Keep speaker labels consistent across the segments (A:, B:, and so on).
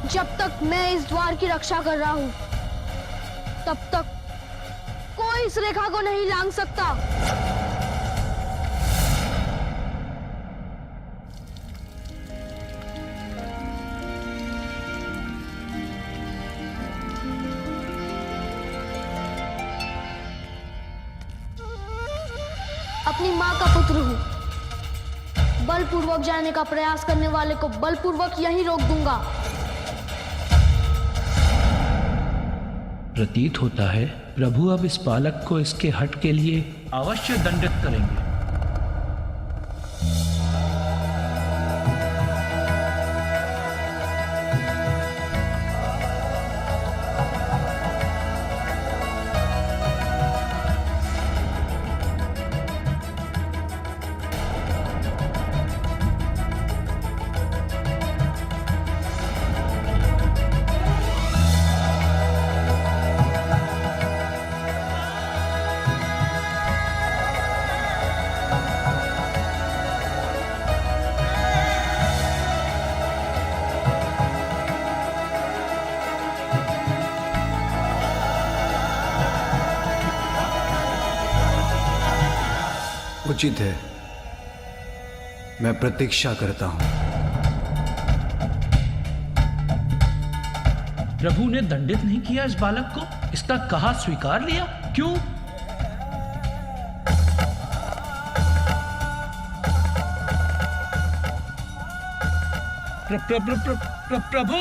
A: जब तक मैं इस द्वार की रक्षा कर रहा हूं, तब तक कोई इस रेखा को नहीं लांघ सकता। अपनी मां का पुत्र हूं। बलपूर्वक जाने का प्रयास करने वाले को बलपूर्वक यहीं रोक दूंगा।
B: प्रतीत होता है प्रभु अब इस बालक को इसके हठ के लिए अवश्य दंडित करेंगे।
C: उचित है, मैं प्रतीक्षा करता हूं।
B: प्रभु ने दंडित नहीं किया इस बालक को, इसका कहा स्वीकार लिया, क्यों? प्रभु,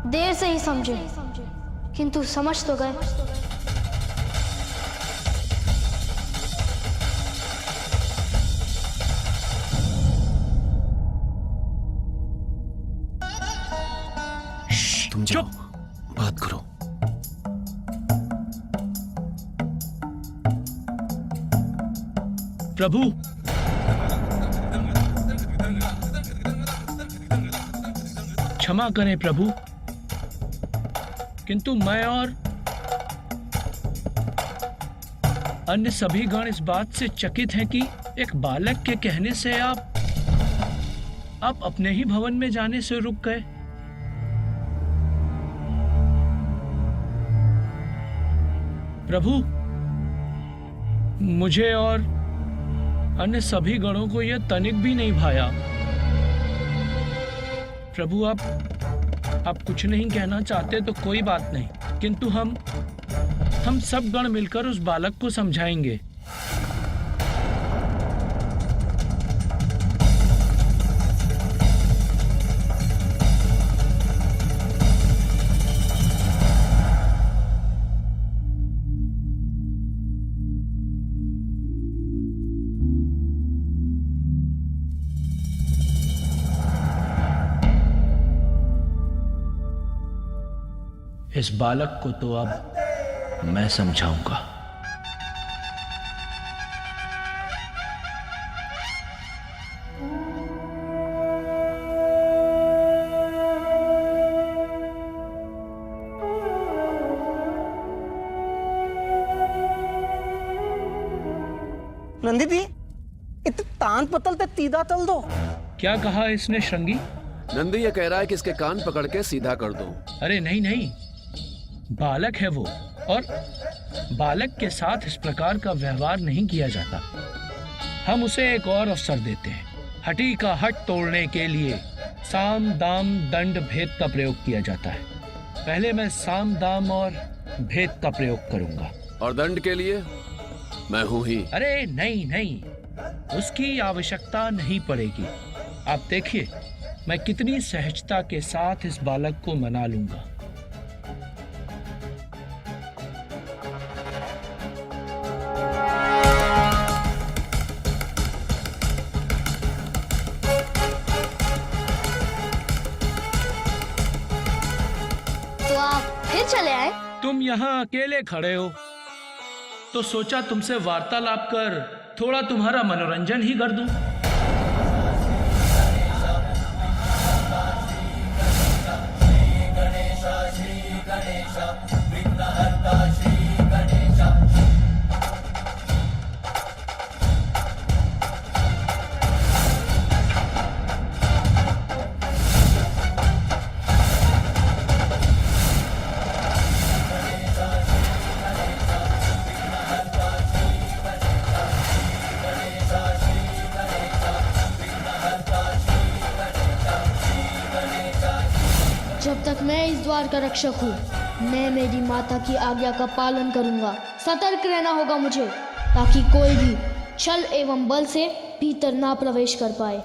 A: देर से ही समझे, किंतु समझ तो गए।
C: तुम जाओ, बात करो।
B: प्रभु, क्षमा करें प्रभु, किंतु मैं और अन्य सभी गण इस बात से चकित हैं कि एक बालक के कहने से आप अपने ही भवन में जाने से रुक गए। प्रभु, मुझे और अन्य सभी गणों को यह तनिक भी नहीं भाया। प्रभु, आप कुछ नहीं कहना चाहते तो कोई बात नहीं, किंतु हम सब गण मिलकर उस बालक को समझाएंगे। इस बालक को तो अब मैं समझाऊंगा।
D: नंदी दी, इतने तान पतल ते तीदा तल दो।
B: क्या कहा इसने श्रृंगी?
E: नंदी ये कह रहा है कि इसके कान पकड़ के सीधा कर दो।
B: अरे नहीं नहीं, बालक है वो, और बालक के साथ इस प्रकार का व्यवहार नहीं किया जाता। हम उसे एक और अवसर देते हैं। हठी का हट तोड़ने के लिए साम दाम दंड भेद का प्रयोग किया जाता है। पहले मैं साम दाम और भेद का प्रयोग करूंगा।
E: और दंड के लिए मैं हूं ही।
B: अरे नहीं नहीं, उसकी आवश्यकता नहीं पड़ेगी। आप देखिए मैं कितनी सहजता के साथ इस बालक को मना लूंगा।
A: तो आप फिर चले आए?
B: तुम यहाँ अकेले खड़े हो तो सोचा तुमसे वार्तालाप कर थोड़ा तुम्हारा मनोरंजन ही कर दूं।
A: सिर्फ मैं इस द्वार का रक्षक हूँ। मैं मेरी माता की आज्ञा का पालन करूंगा। सतर्क रहना होगा मुझे, ताकि कोई भी छल एवं बल से भीतर ना प्रवेश कर पाए।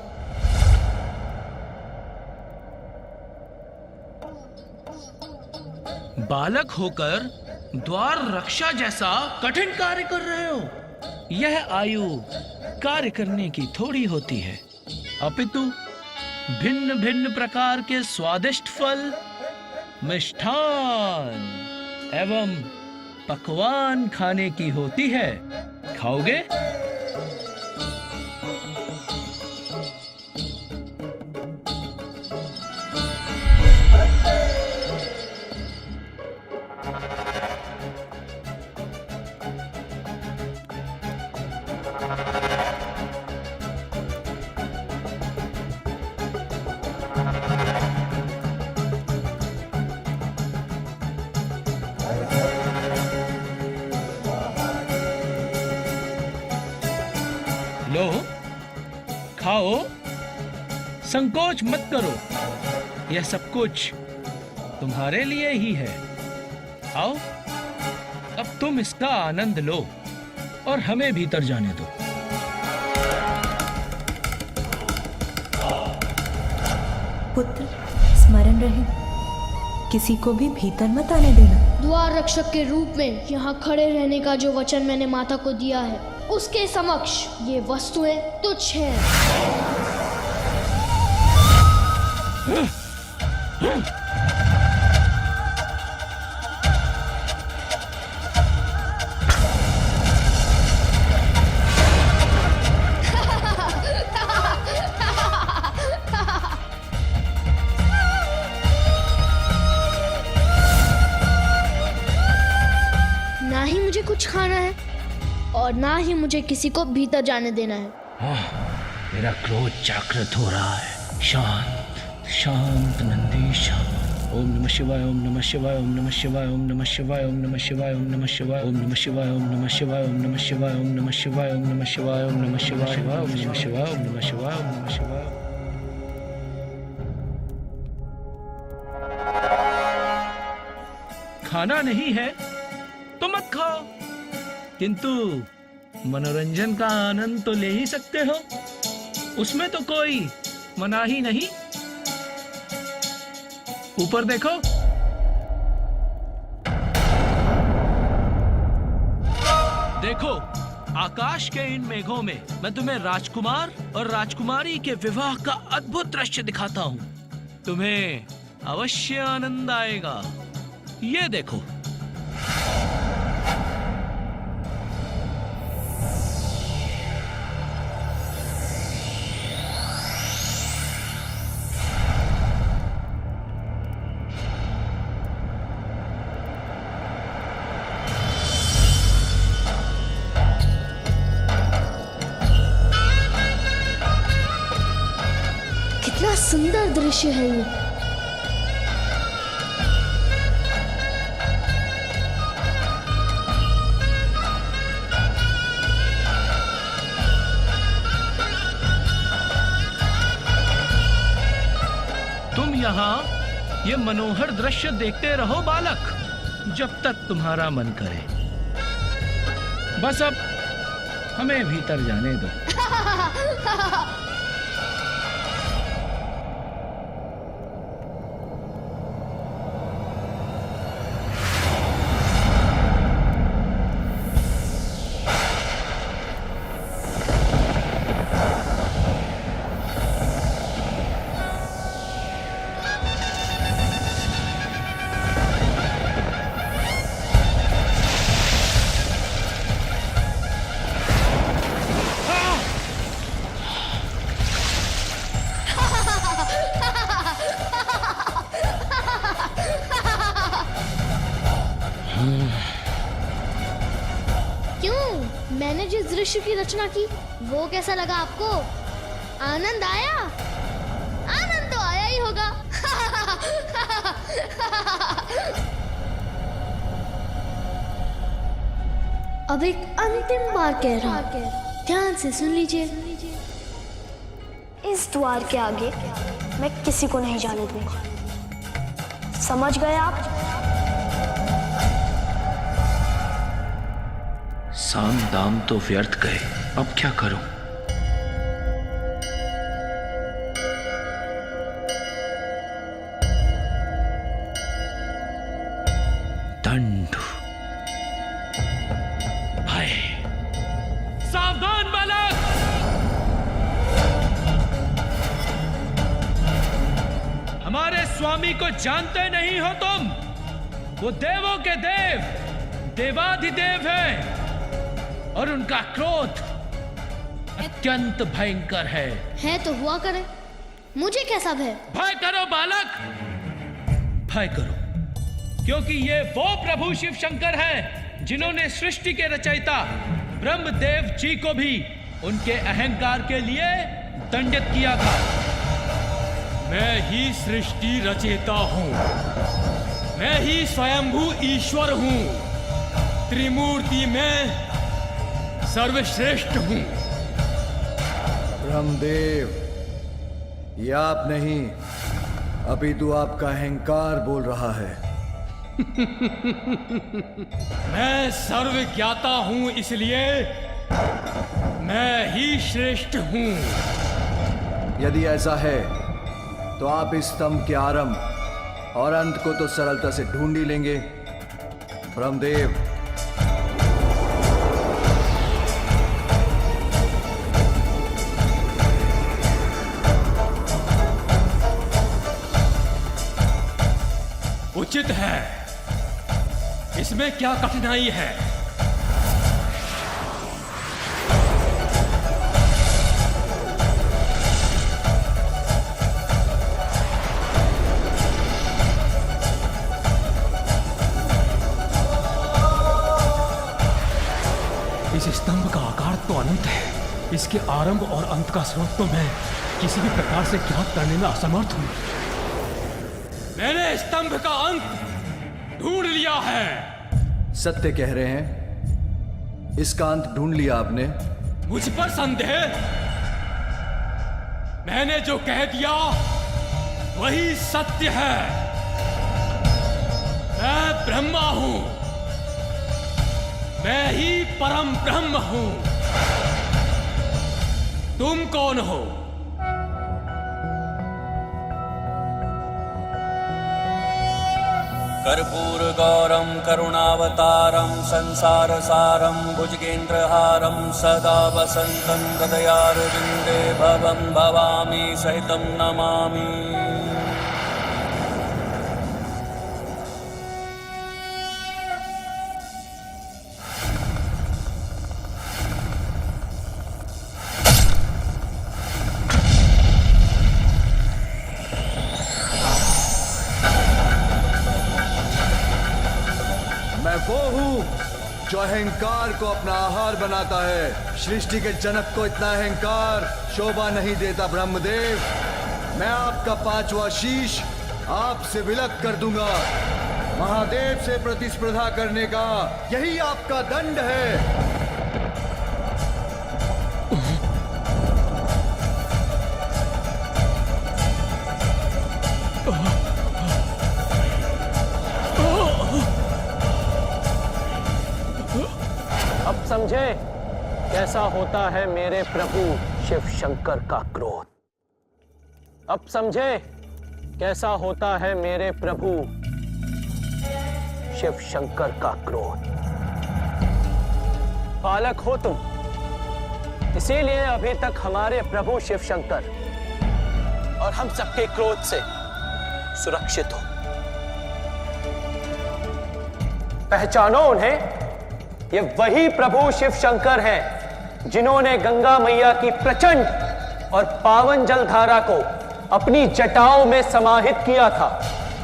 B: बालक होकर द्वार रक्षा जैसा कठिन कार्य कर रहे हो। यह आयु कार्य करने की थोड़ी होती है, अपितु भिन्न भिन्न प्रकार के स्वादिष्ट फल, मिष्ठान एवं पकवान खाने की होती है। खाओगे? लो, खाओ, संकोच मत करो। यह सब कुछ तुम्हारे लिए ही है। आओ, अब तुम इसका आनंद लो और हमें भीतर जाने दो।
F: पुत्र, स्मरण रहे, किसी को भी भीतर मत आने देना।
A: द्वार रक्षक के रूप में यहाँ खड़े रहने का जो वचन मैंने माता को दिया है, उसके समक्ष ये वस्तुएं तुच्छ हैं। ना ही मुझे कुछ खाना है और ना ही मुझे किसी को भीतर जाने देना है।
B: मेरा क्रोध जागृत हो रहा है। शांत शांत नंदीश। ओम नमः शिवाय, ओम नमः शिवाय, ओम नमः शिवाय, ओम नमः शिवाय, ओम नमः शिवाय, ओम नमः शिवाय, ओम नमः शिवाय, ओम नमः शिवाय, ओम नमः शिवाय, ओम नमः शिवाय, ओम नमः शिवाय, ओम नमः शिवाय, ओम नमः शिवाय, ओम नमः शिवाय, ओम नमः शिवाय। खाना नहीं है तो मत खाओ, किंतु मनोरंजन का आनंद तो ले ही सकते हो। उसमें तो कोई मनाही नहीं। ऊपर देखो, देखो आकाश के इन मेघों में मैं तुम्हें राजकुमार और राजकुमारी के विवाह का अद्भुत दृश्य दिखाता हूँ। तुम्हें अवश्य आनंद आएगा। ये देखो।
A: कितना सुंदर दृश्य है ये।
B: तुम यहाँ ये मनोहर दृश्य देखते रहो बालक, जब तक तुम्हारा मन करे। बस अब हमें भीतर जाने दो।
A: क्यों? मैंने जिस दृश्य की रचना की वो कैसा लगा आपको? आनंद आया? आनंद तो आया ही होगा। अब एक अंतिम बार कह रहा हूं, ध्यान से सुन लीजिए।
G: इस द्वार के आगे मैं किसी को नहीं जाने दूंगा।
A: समझ गए आप?
B: साम दाम तो व्यर्थ गए, अब क्या करूं? दंड। हाय, सावधान बालक! हमारे स्वामी को जानते नहीं हो तुम? वो देवों के देव, देवाधिदेव हैं और उनका क्रोध अत्यंत भयंकर है
A: तो हुआ करे, मुझे कैसा भय?
B: भय करो बालक, भय करो, क्योंकि ये वो प्रभु शिव शंकर हैं जिन्होंने सृष्टि के रचयिता ब्रह्मदेव जी को भी उनके अहंकार के लिए दंडित किया था।
G: मैं ही सृष्टि रचयिता हूँ, मैं ही स्वयंभू ईश्वर हूँ, त्रिमूर्ति में सर्वश्रेष्ठ हूँ।
C: ब्रह्मदेव, ये आप नहीं, अभी तो आपका अहंकार बोल रहा है।
G: मैं सर्वज्ञाता हूँ, इसलिए मैं ही श्रेष्ठ हूँ।
C: यदि ऐसा है तो आप इस स्तंभ के आरंभ और अंत को तो सरलता से ढूंढ ही लेंगे। ब्रह्मदेव,
G: उचित है, इसमें क्या कठिनाई है? इस स्तंभ का आकार तो अनंत है, इसके आरंभ और अंत का स्रोत तो मैं किसी भी प्रकार से ज्ञात करने में असमर्थ हूं। मैंने स्तंभ का अंत ढूंढ लिया है।
C: सत्य कह रहे हैं? इसका अंत ढूंढ लिया आपने?
G: मुझ पर संदेह? मैंने जो कह दिया वही सत्य है। मैं ब्रह्मा हूं, मैं ही परम ब्रह्म हूं। तुम कौन हो?
H: कर्पूर गौरम करुणावतारम संसार सारम भुजगेन्द्रहारम सदा वसंतं हृदयारविन्दे भवं भवामि सहितं नमामि।
C: वो हूँ जो अहंकार को अपना आहार बनाता है। सृष्टि के जनक को इतना अहंकार शोभा नहीं देता। ब्रह्मदेव, मैं आपका पांचवा शीश आपसे विलग कर दूंगा। महादेव से प्रतिस्पर्धा करने का यही आपका दंड है।
D: अब समझे कैसा होता है मेरे प्रभु शिव शंकर का क्रोध। अब समझे कैसा होता है मेरे प्रभु शिव शंकर का क्रोध। बालक हो तुम, इसीलिए अभी तक हमारे प्रभु शिव शंकर और हम सबके क्रोध से सुरक्षित हो। पहचानो उन्हें, ये वही प्रभु शिव शंकर हैं जिन्होंने गंगा मैया की प्रचंड और पावन जलधारा को अपनी जटाओं में समाहित किया था।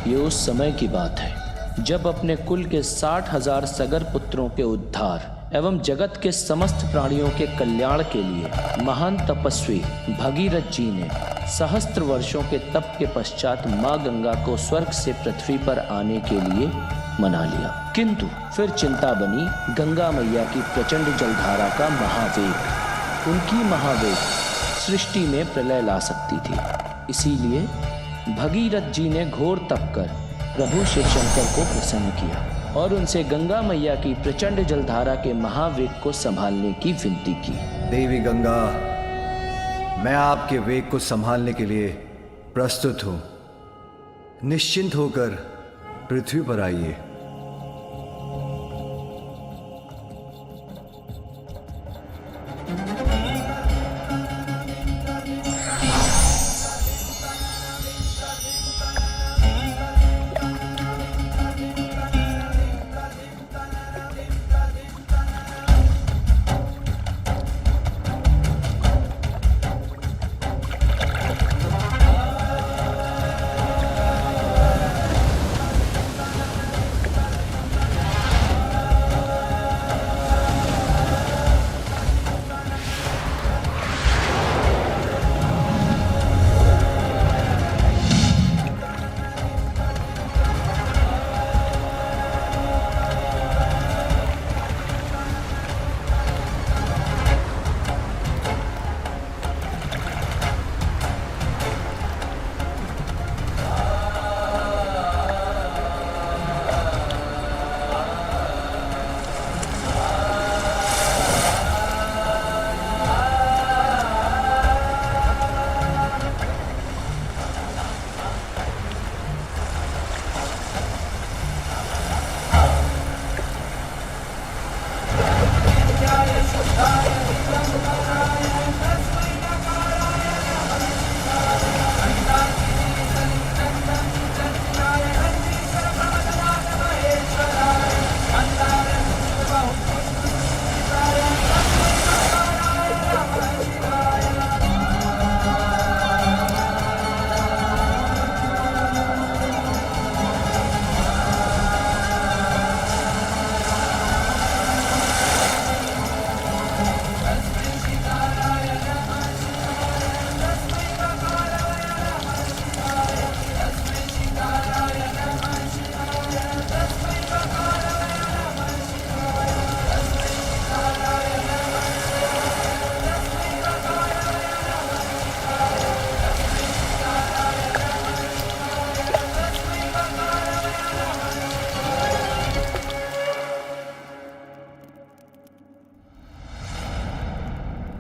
B: ये उस समय की बात है जब अपने कुल के 60,000 सगर पुत्रों के उद्धार एवं जगत के समस्त प्राणियों के कल्याण के लिए महान तपस्वी भगीरथ जी ने सहस्त्र वर्षों के तप के पश्चात माँ गंगा को स्वर्ग से पृथ्वी पर आने के लिए मना लिया। किंतु फिर चिंता बनी गंगा मैया की प्रचंड जलधारा का महावेग। उनकी महावेग सृष्टि में प्रलय ला सकती थी। इसीलिए भगीरथ जी ने घोर तप कर प्रभु शिव शंकर को प्रसन्न किया और उनसे गंगा मैया की प्रचंड जलधारा के महावेग को संभालने की विनती की।
C: देवी गंगा, मैं आपके वेग को संभालने के लिए प्रस्तुत हूं। निश्चिंत होकर पृथ्वी पर आइए।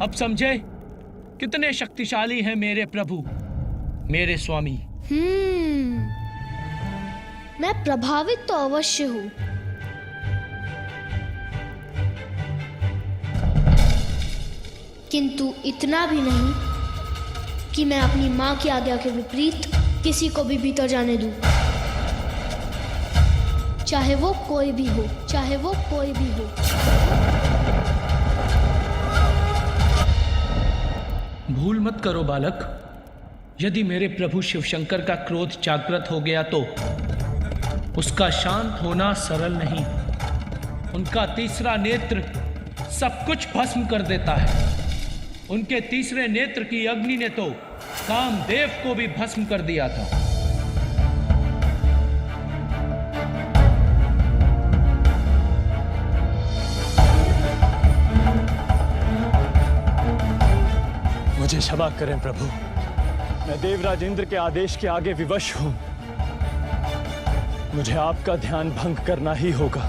B: अब समझे कितने शक्तिशाली हैं मेरे प्रभु, मेरे स्वामी।
A: मैं प्रभावित तो अवश्य हूं, किंतु इतना भी नहीं कि मैं अपनी मां की आज्ञा के विपरीत किसी को भी भीतर जाने दूं, चाहे वो कोई भी हो, चाहे वो कोई भी हो।
B: भूल मत करो बालक, यदि मेरे प्रभु शिव शंकर का क्रोध जागृत हो गया तो उसका शांत होना सरल नहीं। उनका तीसरा नेत्र सब कुछ भस्म कर देता है। उनके तीसरे नेत्र की अग्नि ने तो कामदेव को भी भस्म कर दिया था।
G: मुझे क्षमा करें प्रभु, मैं देवराज इंद्र के आदेश के आगे विवश हूं। मुझे आपका ध्यान भंग करना ही होगा।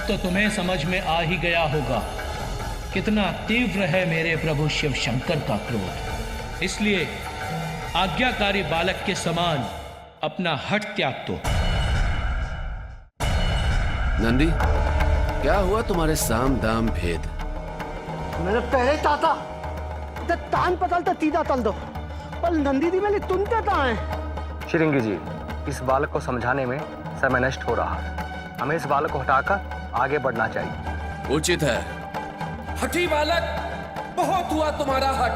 B: तो तुम्हें समझ में आ ही गया होगा कितना तीव्र है मेरे प्रभु शिव शंकर का क्रोध। इसलिए आज्ञाकारी बालक के समान अपना हठ त्याग दो।
E: नंदी, क्या हुआ तुम्हारे साम दाम भेद?
I: मेरे पहले ताता तान पतल तो तीदा तल दो, पर नंदी दी मेरी तुम क्या है?
J: श्रृंगी जी, इस बालक को समझाने में समय नष्ट हो रहा है। हमें इस बालक को हटाकर आगे बढ़ना चाहिए।
E: उचित है।
K: हठी बालक, बहुत हुआ तुम्हारा हट।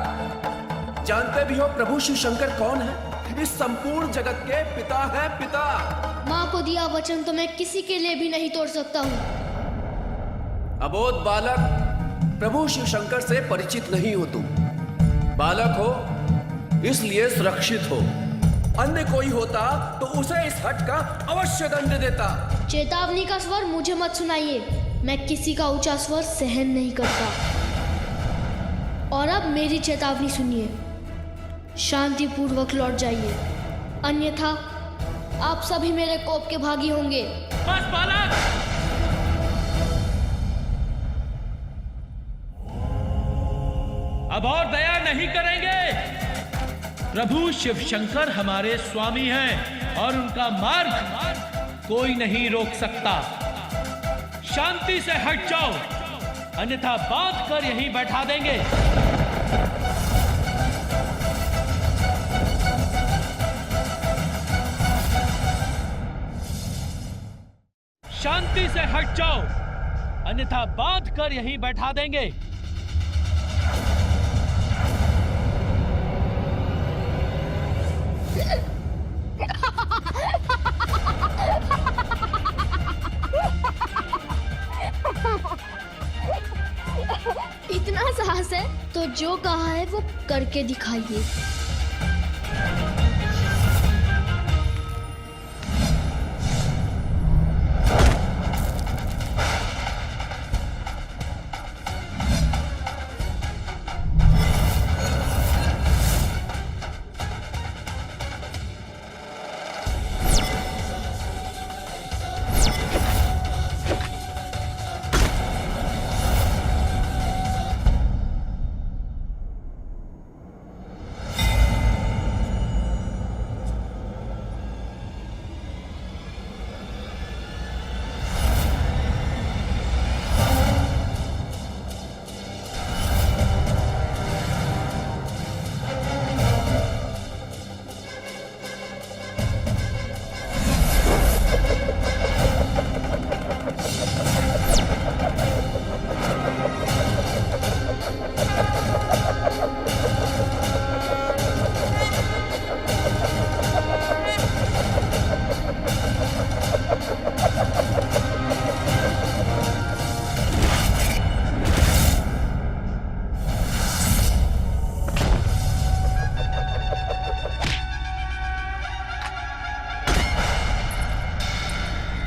K: जानते भी हो प्रभु शिव शंकर कौन है? इस संपूर्ण जगत के पिता हैं, पिता।
A: माँ को दिया वचन तो मैं किसी के लिए भी नहीं तोड़ सकता हूँ।
K: अबोध बालक, प्रभु शिव शंकर से परिचित नहीं हो तुम। बालक हो इसलिए सुरक्षित हो। अन्य कोई होता तो उसे इस हट का अवश्य दंड देता।
A: चेतावनी का स्वर मुझे मत सुनाइए, मैं किसी का ऊंचा स्वर सहन नहीं करता। और अब मेरी चेतावनी सुनिए, शांति पूर्वक लौट जाइए, अन्यथा आप सभी मेरे कोप के भागी होंगे।
B: बस बालक! अब और दया नहीं करेंगे। प्रभु शिव शंकर हमारे स्वामी हैं और उनका मार्ग कोई नहीं रोक सकता। शांति से हट जाओ, अन्यथा बांध कर यहीं बैठा देंगे। शांति से हट जाओ, अन्यथा बांध कर यहीं बैठा देंगे।
A: इतना साहस है तो जो कहा है वो करके दिखाइए।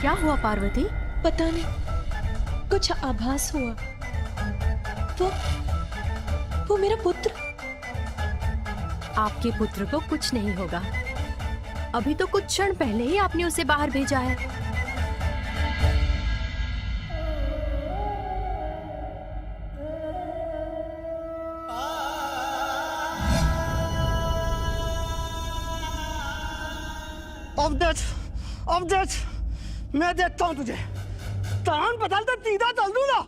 F: क्या हुआ पार्वती? पता नहीं, कुछ आभास हुआ। वो मेरा पुत्र।
L: आपके पुत्र को कुछ नहीं होगा। अभी तो कुछ क्षण पहले ही आपने उसे बाहर भेजा है।
I: अब देख, मैं देखता हूं तुझे। तान बदल तो सीधा चल दूंगा।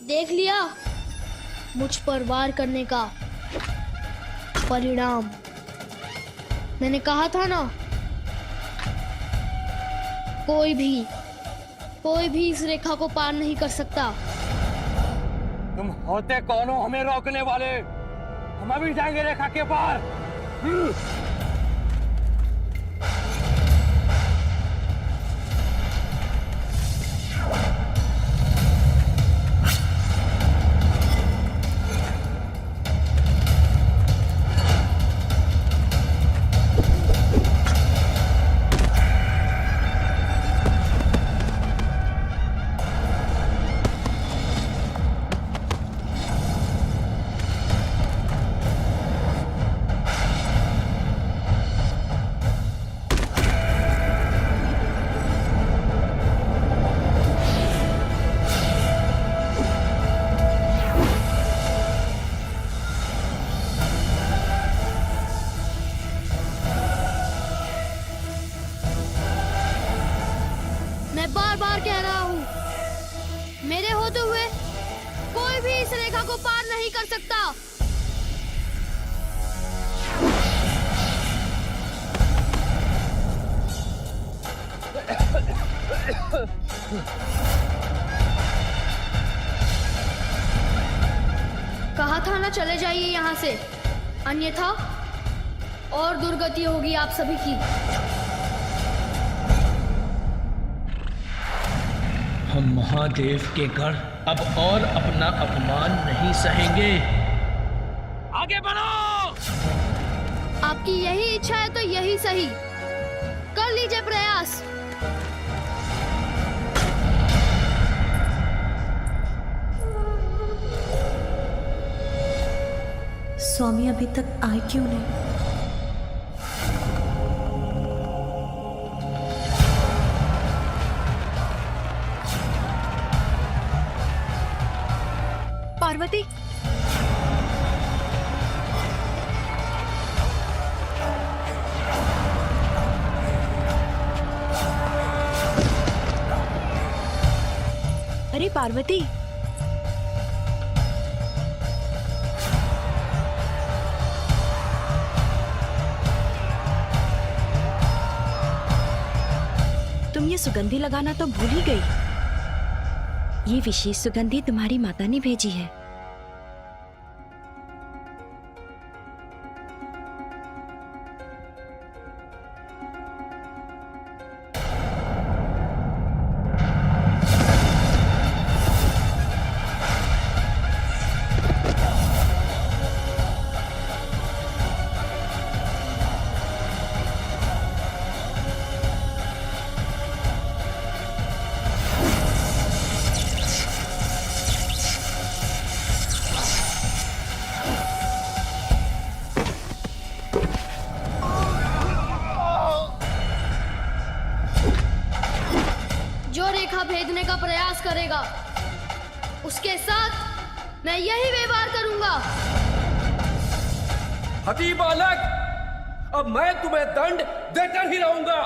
A: देख लिया मुझ पर वार करने का परिणाम। मैंने कहा था ना, कोई भी इस रेखा को पार नहीं कर सकता।
J: तुम होते कौन हो हमें रोकने वाले? हम अभी जाएंगे रेखा के पार।
A: बार कह रहा हूँ, मेरे होते हुए कोई भी इस रेखा को पार नहीं कर सकता। कहा था ना चले जाइए यहाँ से, अन्यथा और दुर्गति होगी आप सभी की।
B: हम महादेव के गढ़ अब और अपना अपमान नहीं सहेंगे। आगे बढ़ो।
A: आपकी यही इच्छा है तो यही सही, कर लीजिए प्रयास।
F: स्वामी अभी तक आए क्यों नहीं?
L: पार्वती, अरे पार्वती, तुम ये सुगंधी लगाना तो भूल ही गई। ये विशेष सुगंधी तुम्हारी माता ने भेजी है।
A: जो रेखा भेदने का प्रयास करेगा, उसके साथ मैं यही व्यवहार करूंगा।
K: हठी बालक, अब मैं तुम्हें दंड देकर ही रहूंगा।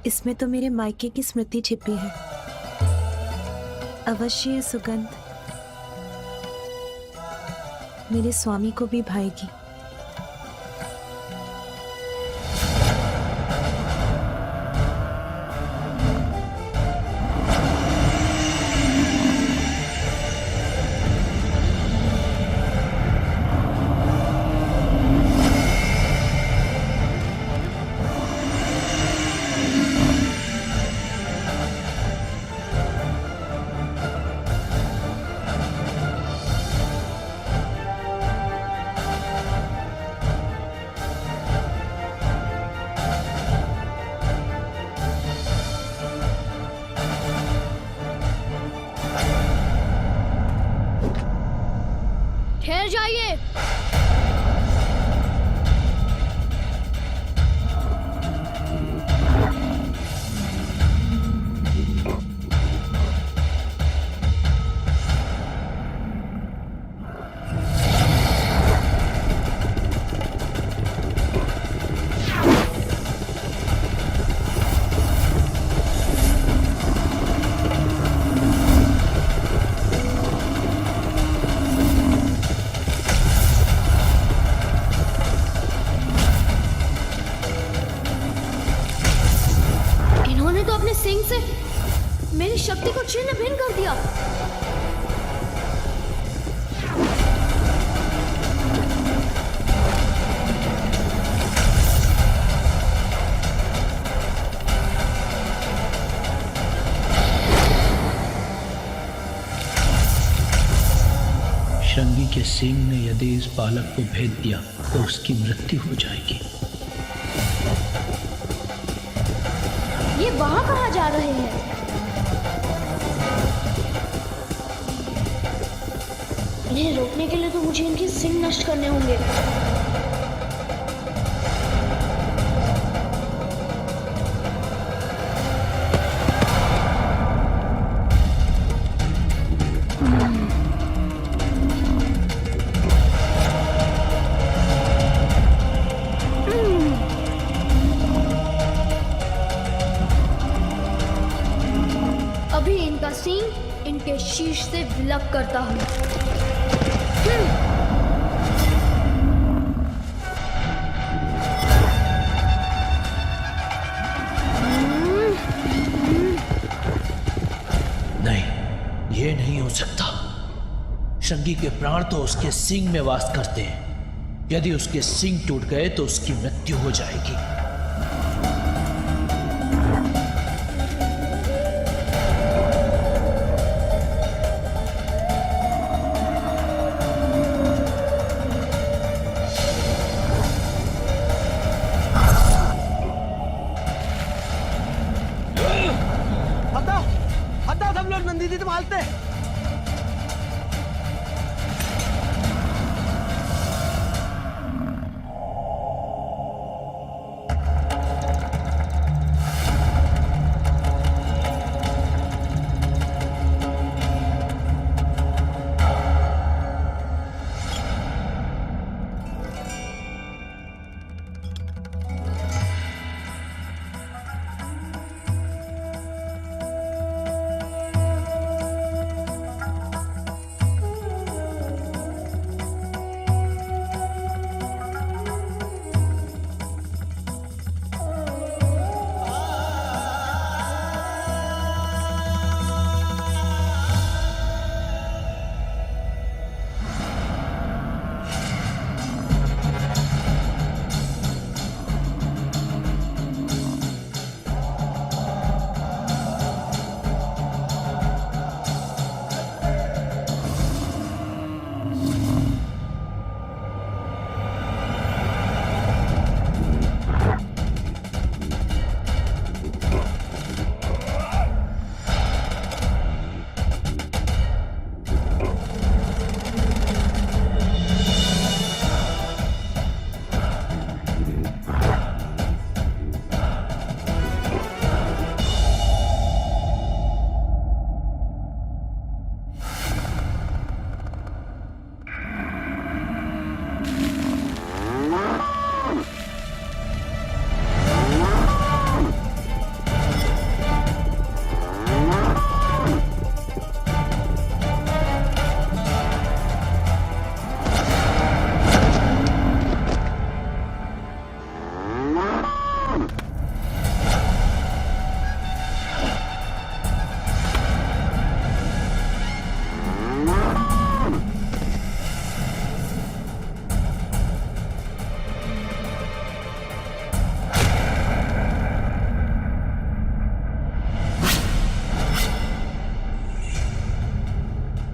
F: इसमें तो मेरे मायके की स्मृति छिपी है। अवश्य ये सुगंध मेरे स्वामी को भी भाएगी।
A: ठहर जाइए। सिंह से मेरी शक्ति को छिन्न भिन्न कर दिया।
B: शंगी के सिंह ने यदि इस बालक को भेद दिया तो उसकी मृत्यु हो जाएगी।
A: ये वहां कहाँ जा रहे हैं? इन्हें रोकने के लिए तो मुझे इनके सिंग नष्ट करने होंगे। अभी इनका सींग इनके शीश से विलक करता हूँ।
M: नहीं, ये नहीं हो सकता। शंगी के प्राण तो उसके सींग में वास करते हैं। यदि उसके सींग टूट गए तो उसकी मृत्यु हो जाएगी।
I: हटाओ सब लोग, नंदी जी संभालते।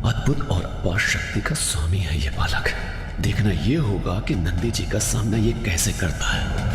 K: अद्भुत और अपार शक्ति का स्वामी है ये बालक। देखना ये होगा कि नंदी जी का सामना ये कैसे करता है।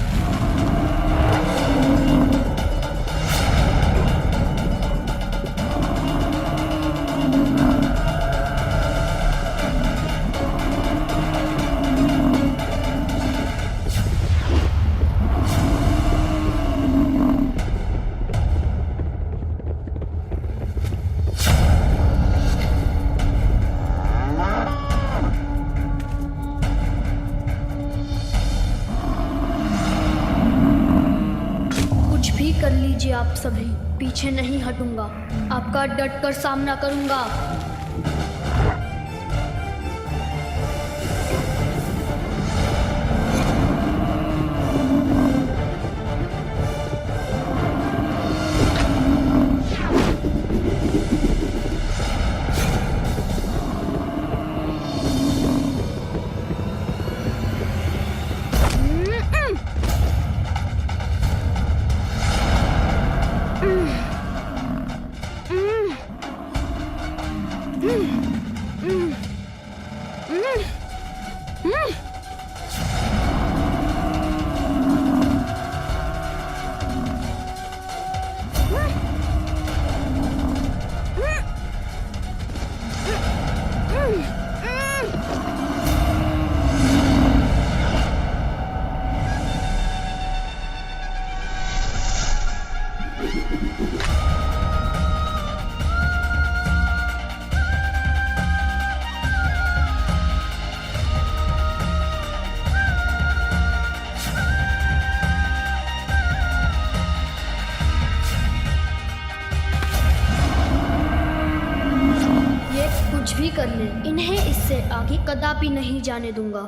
A: कर लीजिए आप सभी, पीछे नहीं हटूंगा। आपका डट कर सामना करूंगा। भी कर ले, इन्हें इससे आगे कदापि नहीं जाने दूंगा।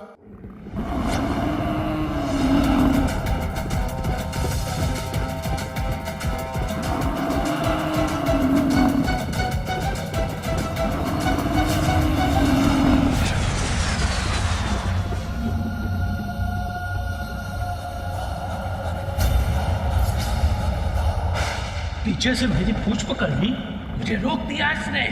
B: पीछे से मेरी पूंछ पकड़ ली, मुझे रोक दिया इसने।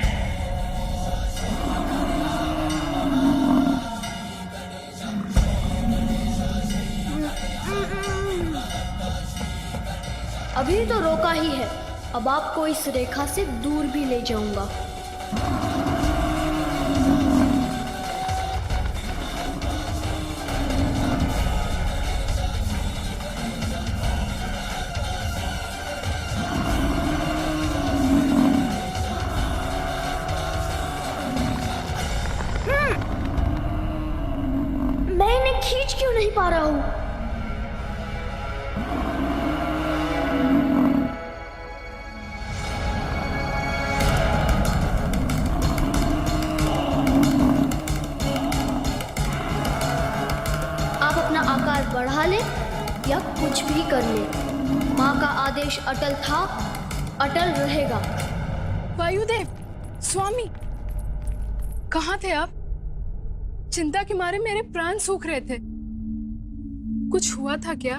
A: अभी तो रोका ही है, अब आपको इस रेखा से दूर भी ले जाऊंगा। मैं इन्हें खींच क्यों नहीं पा रहा हूं? आप अपना आकार बढ़ा ले या कुछ भी कर ले, माँ का आदेश अटल था, अटल रहेगा।
N: वायुदेव, स्वामी, कहाँ थे आप? चिंता के मारे मेरे प्राण सूख रहे थे। कुछ हुआ था क्या?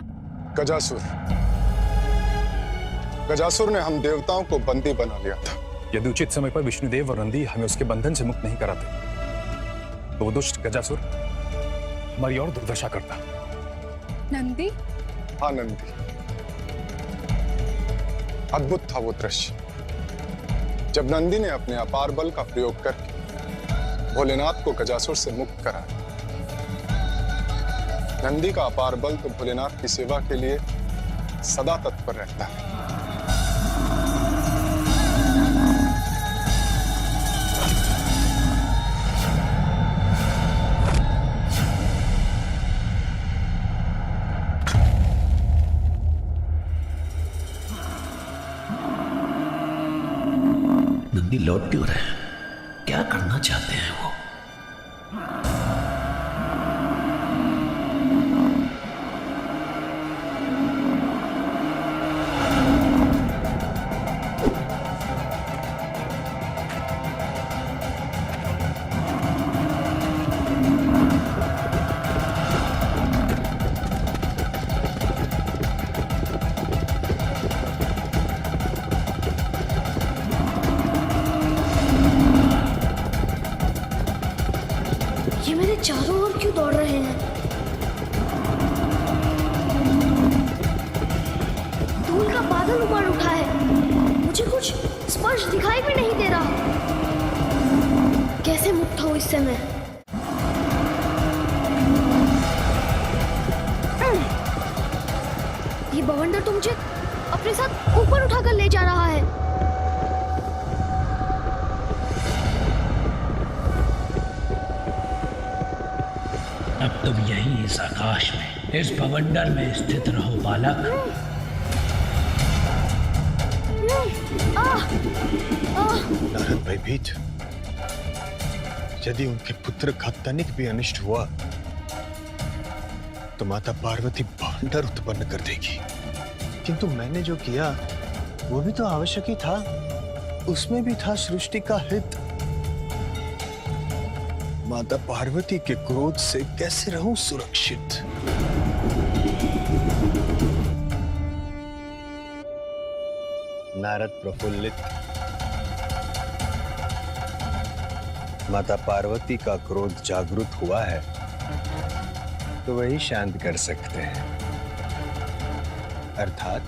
O: गजासुर ने हम देवताओं को बंदी बना लिया था।
P: यदि उचित समय पर विष्णुदेव और नंदी हमें उसके बंधन से मुक्त नहीं कराते तो वो दुष्ट गजासुर हमारी और दुर्दशा करता।
N: नंदी?
O: हाँ, नंदी। अद्भुत था वो दृश्य जब नंदी ने अपने अपार बल का प्रयोग करके भोलेनाथ को गजासुर से मुक्त कराया। नंदी का अपार बल तो भोलेनाथ की सेवा के लिए सदा तत्पर रहता है।
M: नंदी लौट क्यों रहे हैं? क्या करना चाहते हैं वो?
A: ये मेरे चारों ओर क्यों दौड़ रहे हैं? धूल का बादल ऊपर उठा है, मुझे कुछ स्पर्श दिखाई भी नहीं दे रहा। कैसे मुक्त हो इससे मैं? ये बवंडर तो मुझे अपने साथ ऊपर उठाकर ले जा रहा है।
B: अब तुम यहीं इस आकाश में, इस बवंडर में स्थित रहो बालक।
O: नारद भयभीत, यदि उनके पुत्र का तनिक भी अनिष्ट हुआ तो माता पार्वती बवंडर उत्पन्न कर देगी। किंतु मैंने जो किया वो भी तो आवश्यक ही था, उसमें भी था सृष्टि का हित। माता पार्वती के क्रोध से कैसे रहूं सुरक्षित? नारद प्रफुल्लित। माता पार्वती का क्रोध जागृत हुआ है तो वही शांत कर सकते हैं, अर्थात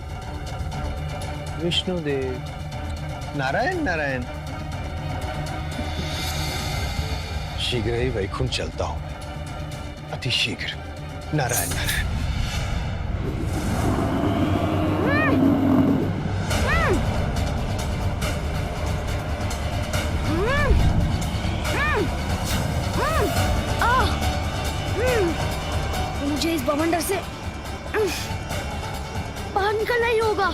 O: विष्णुदेव। नारायण नारायण। शीघ्र ही वैकुंठ चलता हूं, अति शीघ्र। नारायण नारायण।
A: मुझे इस बवंडर से बाहर निकलना ही होगा।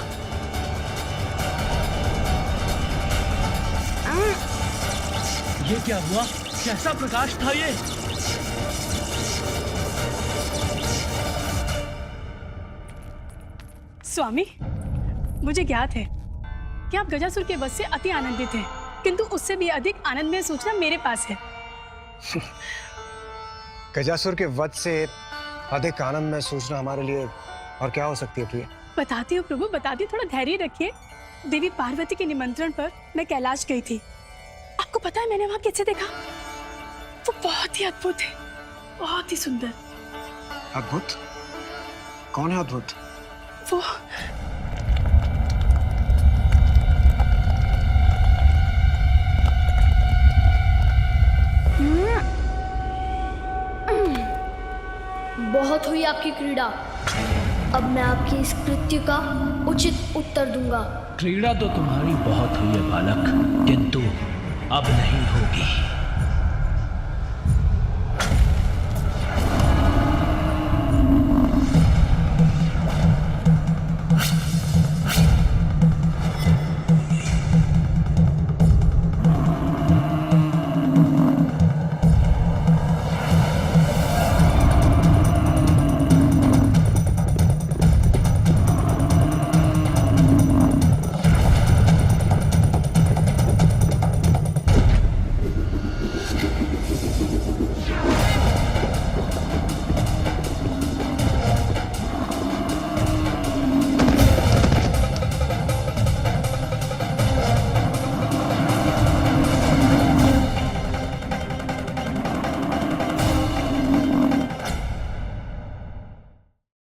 B: ये क्या हुआ? कैसा प्रकाश था ये?
N: स्वामी, मुझे ज्ञात है कि आप गजासुर के वध से अति आनंदित हैं, किंतु उससे भी अधिक आनंदमय सूचना मेरे पास है।
O: गजासुर के वध से अधिक आनंदमय सूचना हमारे लिए और क्या हो सकती है प्रिय?
N: बताती हूँ प्रभु, बताती हूँ, थोड़ा धैर्य रखिए। देवी पार्वती के निमंत्रण पर मैं कैलाश गई थी। आपको पता है मैंने वहां कैसे देखा? वो बहुत ही अद्भुत है, बहुत ही सुंदर।
O: अद्भुत? कौन है अद्भुत?
N: वो
A: बहुत हुई आपकी क्रीड़ा। अब मैं आपके इस कृत्य का उचित उत्तर दूंगा।
M: क्रीड़ा तो तुम्हारी बहुत हुई है बालक, किंतु अब नहीं होगी।